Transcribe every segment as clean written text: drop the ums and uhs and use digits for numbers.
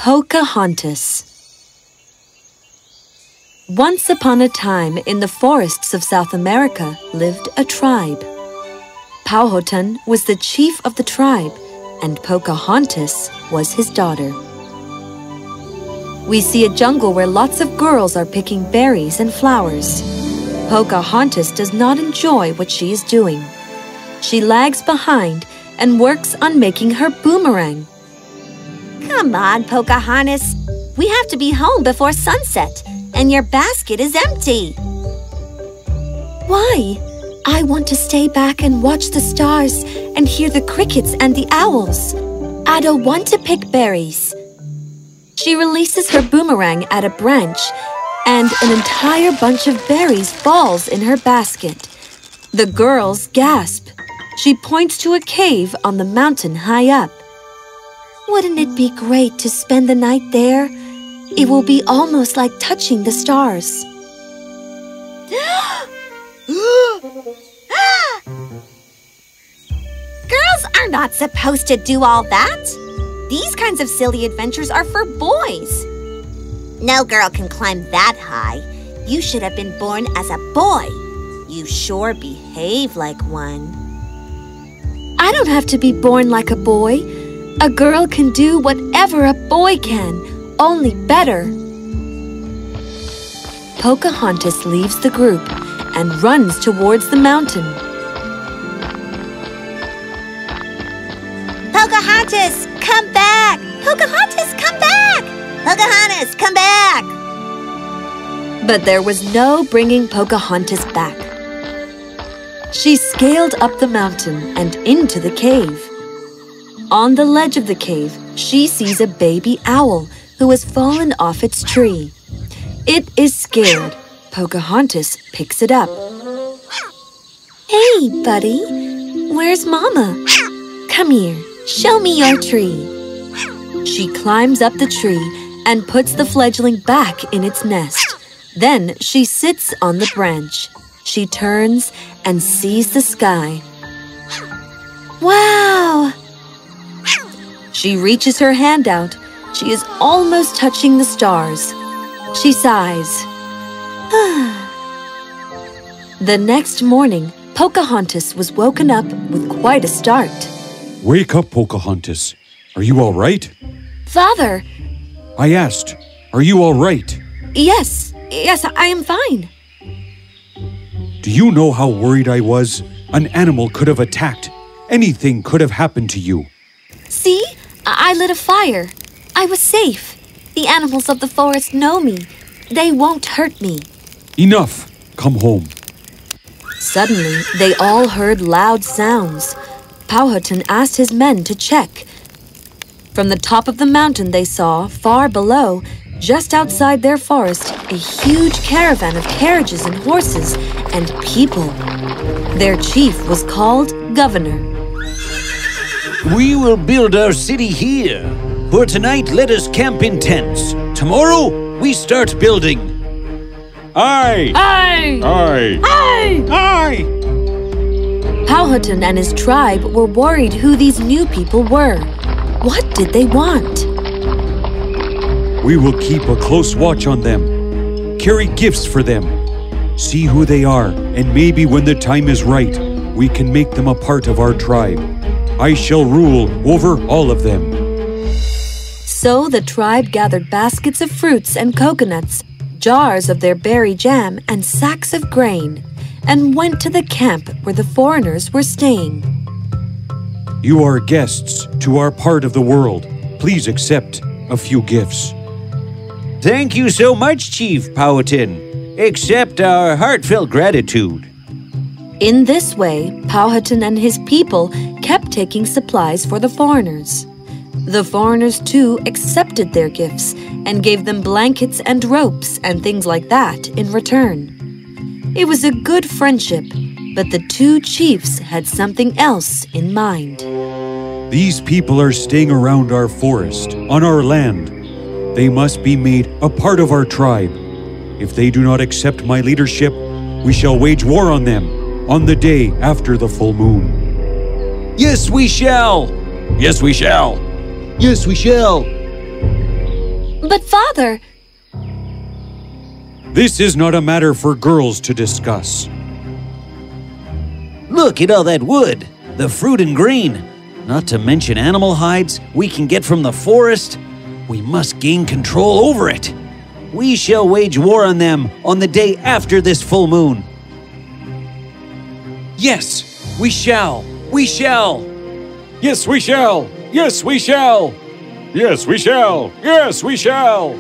Pocahontas. Once upon a time, in the forests of South America, lived a tribe. Powhatan was the chief of the tribe, and Pocahontas was his daughter. We see a jungle where lots of girls are picking berries and flowers. Pocahontas does not enjoy what she is doing. She lags behind and works on making her boomerang. Come on, Pocahontas. We have to be home before sunset, and your basket is empty. Why? I want to stay back and watch the stars and hear the crickets and the owls. I don't want to pick berries. She releases her boomerang at a branch, and an entire bunch of berries falls in her basket. The girls gasp. She points to a cave on the mountain high up. Wouldn't it be great to spend the night there? It will be almost like touching the stars. Girls are not supposed to do all that. These kinds of silly adventures are for boys. No girl can climb that high. You should have been born as a boy. You sure behave like one. I don't have to be born like a boy. A girl can do whatever a boy can, only better. Pocahontas leaves the group and runs towards the mountain. Pocahontas, come back! Pocahontas, come back! Pocahontas, come back! But there was no bringing Pocahontas back. She scaled up the mountain and into the cave. On the ledge of the cave, she sees a baby owl who has fallen off its tree. It is scared. Pocahontas picks it up. Hey, buddy. Where's Mama? Come here. Show me your tree. She climbs up the tree and puts the fledgling back in its nest. Then she sits on the branch. She turns and sees the sky. Wow! She reaches her hand out. She is almost touching the stars. She sighs. The next morning, Pocahontas was woken up with quite a start. Wake up, Pocahontas. Are you all right? Father! I asked, are you all right? Yes, I am fine. Do you know how worried I was? An animal could have attacked. Anything could have happened to you. See? I lit a fire. I was safe. The animals of the forest know me. They won't hurt me. Enough. Come home. Suddenly, they all heard loud sounds. Powhatan asked his men to check. From the top of the mountain they saw, far below, just outside their forest, a huge caravan of carriages and horses and people. Their chief was called Governor. We will build our city here. For tonight, let us camp in tents. Tomorrow, we start building. Aye! Aye! Aye! Aye! Aye! Powhatan and his tribe were worried who these new people were. What did they want? We will keep a close watch on them. Carry gifts for them. See who they are, and maybe when the time is right, we can make them a part of our tribe. I shall rule over all of them. So the tribe gathered baskets of fruits and coconuts, jars of their berry jam, and sacks of grain, and went to the camp where the foreigners were staying. You are guests to our part of the world. Please accept a few gifts. Thank you so much, Chief Powhatan. Accept our heartfelt gratitude. In this way, Powhatan and his people kept taking supplies for the foreigners. The foreigners too accepted their gifts and gave them blankets and ropes and things like that in return. It was a good friendship, but the two chiefs had something else in mind. These people are staying around our forest, on our land. They must be made a part of our tribe. If they do not accept my leadership, we shall wage war on them on the day after the full moon. Yes, we shall. Yes, we shall. Yes, we shall. But Father... This is not a matter for girls to discuss. Look at all that wood, the fruit and grain, not to mention animal hides we can get from the forest. We must gain control over it. We shall wage war on them on the day after this full moon. Yes, we shall. We shall. Yes, we shall. Yes, we shall. Yes, we shall. Yes, we shall.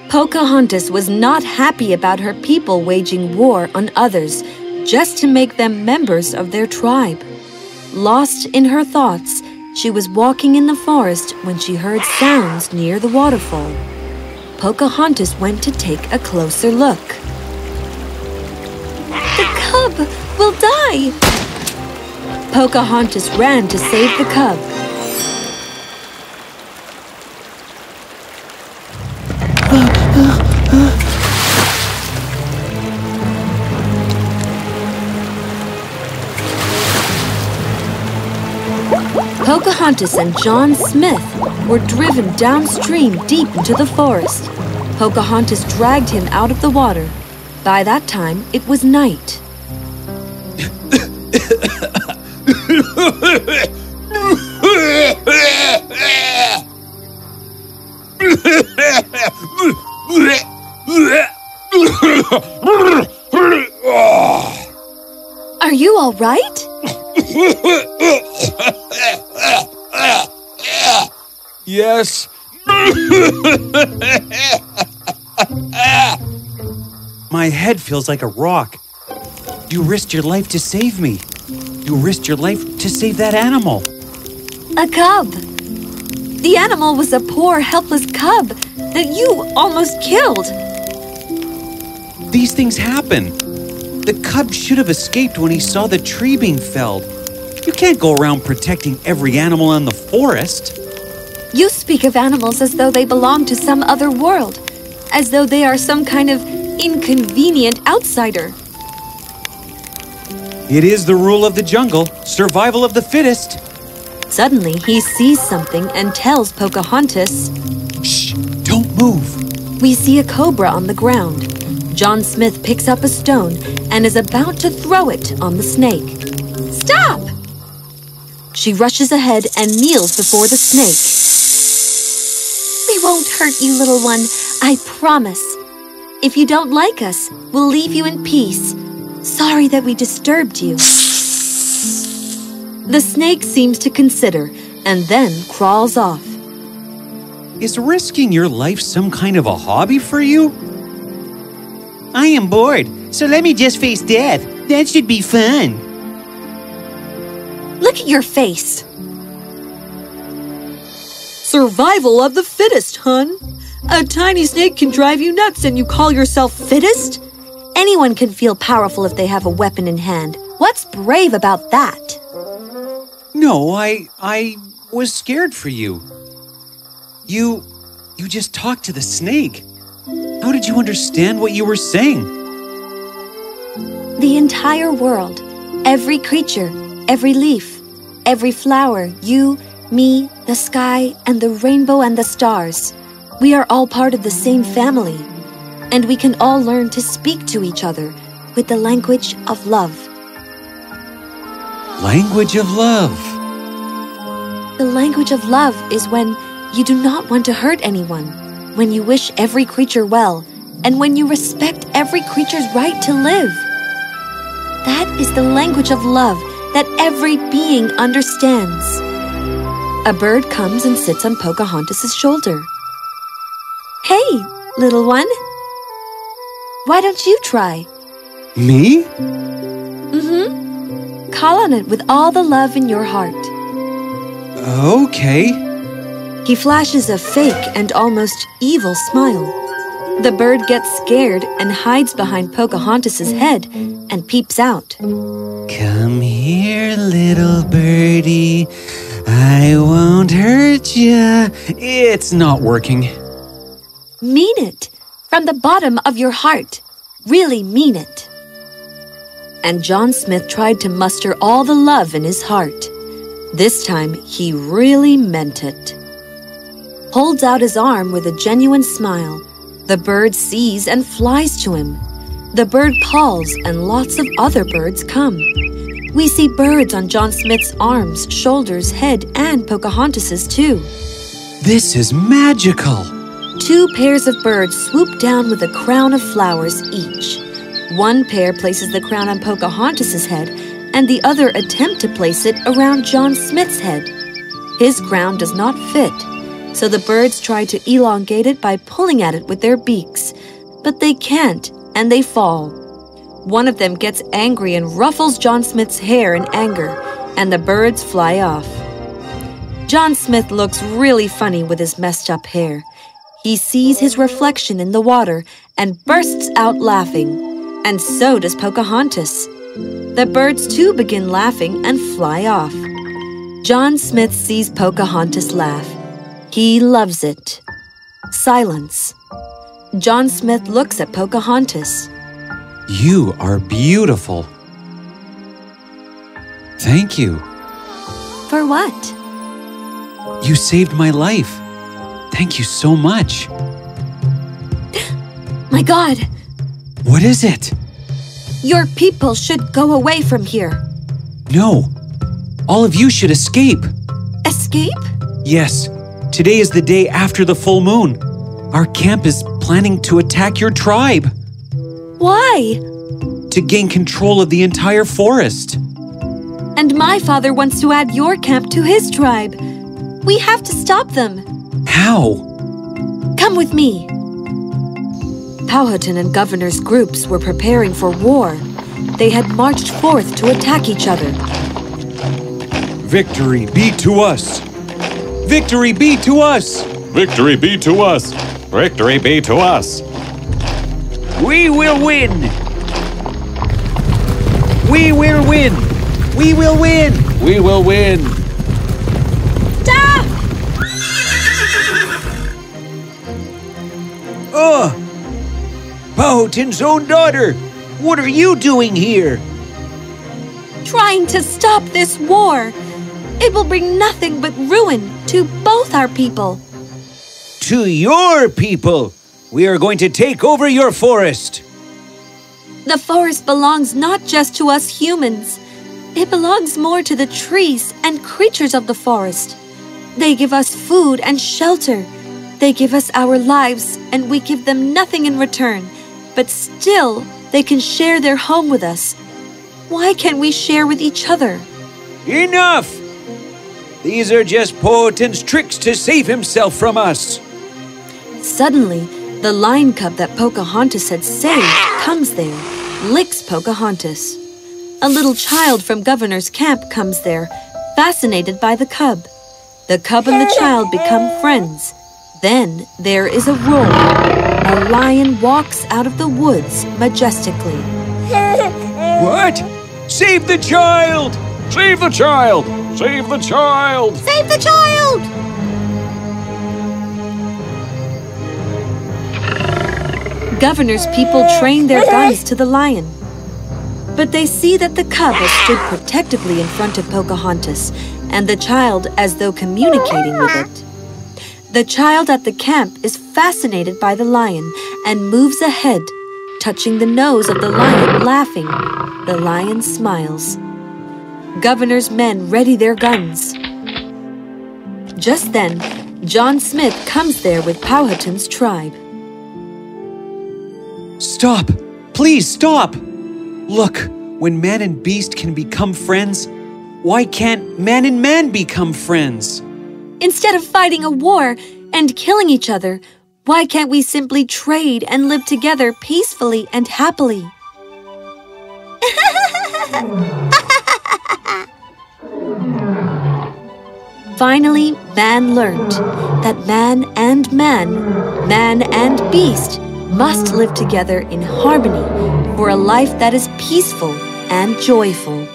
Pocahontas was not happy about her people waging war on others just to make them members of their tribe. Lost in her thoughts, she was walking in the forest when she heard sounds near the waterfall. Pocahontas went to take a closer look. The cub will die! Pocahontas ran to save the cub. Pocahontas and John Smith were driven downstream deep into the forest. Pocahontas dragged him out of the water. By that time, it was night. Are you all right? Yes. My head feels like a rock. You risked your life to save me. You risked your life to save that animal. A cub. The animal was a poor, helpless cub that you almost killed. These things happen. The cub should have escaped when he saw the tree being felled. You can't go around protecting every animal in the forest. You speak of animals as though they belong to some other world, as though they are some kind of inconvenient outsider. It is the rule of the jungle, survival of the fittest. Suddenly, he sees something and tells Pocahontas, Shh, don't move. We see a cobra on the ground. John Smith picks up a stone and is about to throw it on the snake. Stop! She rushes ahead and kneels before the snake. We won't hurt you, little one, I promise. If you don't like us, we'll leave you in peace. Sorry that we disturbed you. The snake seems to consider and then crawls off. Is risking your life some kind of a hobby for you? I am bored, so let me just face death. That should be fun. Look at your face. Survival of the fittest, hun. A tiny snake can drive you nuts and you call yourself fittest? Anyone can feel powerful if they have a weapon in hand. What's brave about that? No, I was scared for you. You just talked to the snake. How did you understand what you were saying? The entire world, every creature, every leaf, every flower, you, me, the sky, and the rainbow and the stars. We are all part of the same family, and we can all learn to speak to each other with the language of love. Language of love. The language of love is when you do not want to hurt anyone, when you wish every creature well, and when you respect every creature's right to live. That is the language of love that every being understands. A bird comes and sits on Pocahontas' shoulder. Hey, little one. Why don't you try? Me? Call on it with all the love in your heart. Okay. He flashes a fake and almost evil smile. The bird gets scared and hides behind Pocahontas' head and peeps out. Come here, little birdie. I won't hurt ya. It's not working. Mean it. From the bottom of your heart. Really mean it. And John Smith tried to muster all the love in his heart. This time, he really meant it. holds out his arm with a genuine smile. The bird sees and flies to him. The bird calls and lots of other birds come. We see birds on John Smith's arms, shoulders, head, and Pocahontas's too. This is magical. 2 pairs of birds swoop down with a crown of flowers each. One pair places the crown on Pocahontas's head, and the other attempt to place it around John Smith's head. His crown does not fit, so the birds try to elongate it by pulling at it with their beaks, but they can't, and they fall. One of them gets angry and ruffles John Smith's hair in anger, and the birds fly off. John Smith looks really funny with his messed up hair. He sees his reflection in the water and bursts out laughing, and so does Pocahontas. The birds too begin laughing and fly off. John Smith sees Pocahontas laugh. He loves it. Silence. John Smith looks at Pocahontas. You are beautiful. Thank you. For what? You saved my life. Thank you so much. My God! What is it? Your people should go away from here. No. All of you should escape. Escape? Yes. Today is the day after the full moon. Our camp is planning to attack your tribe. Why? To gain control of the entire forest. And my father wants to add your camp to his tribe. We have to stop them. How? Come with me. Powhatan and Governor's groups were preparing for war. They had marched forth to attack each other. Victory be to us! Victory be to us! Victory be to us! Victory be to us! We will win! We will win! We will win! We will win! Stop! Powhatan's own daughter! What are you doing here? Trying to stop this war. It will bring nothing but ruin to both our people. To your people! We are going to take over your forest! The forest belongs not just to us humans. It belongs more to the trees and creatures of the forest. They give us food and shelter. They give us our lives, and we give them nothing in return. But still, they can share their home with us. Why can't we share with each other? Enough! These are just Powhatan's tricks to save himself from us. Suddenly, the lion cub that Pocahontas had saved comes there, licks Pocahontas. A little child from Governor's camp comes there, fascinated by the cub. The cub and the child become friends. Then there is a roar. A lion walks out of the woods majestically. What? Save the child! Save the child! Save the child! Save the child! Governor's people train their guns to the lion. But they see that the cub has stood protectively in front of Pocahontas, and the child as though communicating with it. The child at the camp is fascinated by the lion and moves ahead, touching the nose of the lion, laughing. The lion smiles. Governor's men ready their guns. Just then, John Smith comes there with Powhatan's tribe. Stop! Please stop! Look, when man and beast can become friends, why can't man and man become friends? Instead of fighting a war and killing each other, why can't we simply trade and live together peacefully and happily? Finally, man learned that man and beast must live together in harmony for a life that is peaceful and joyful.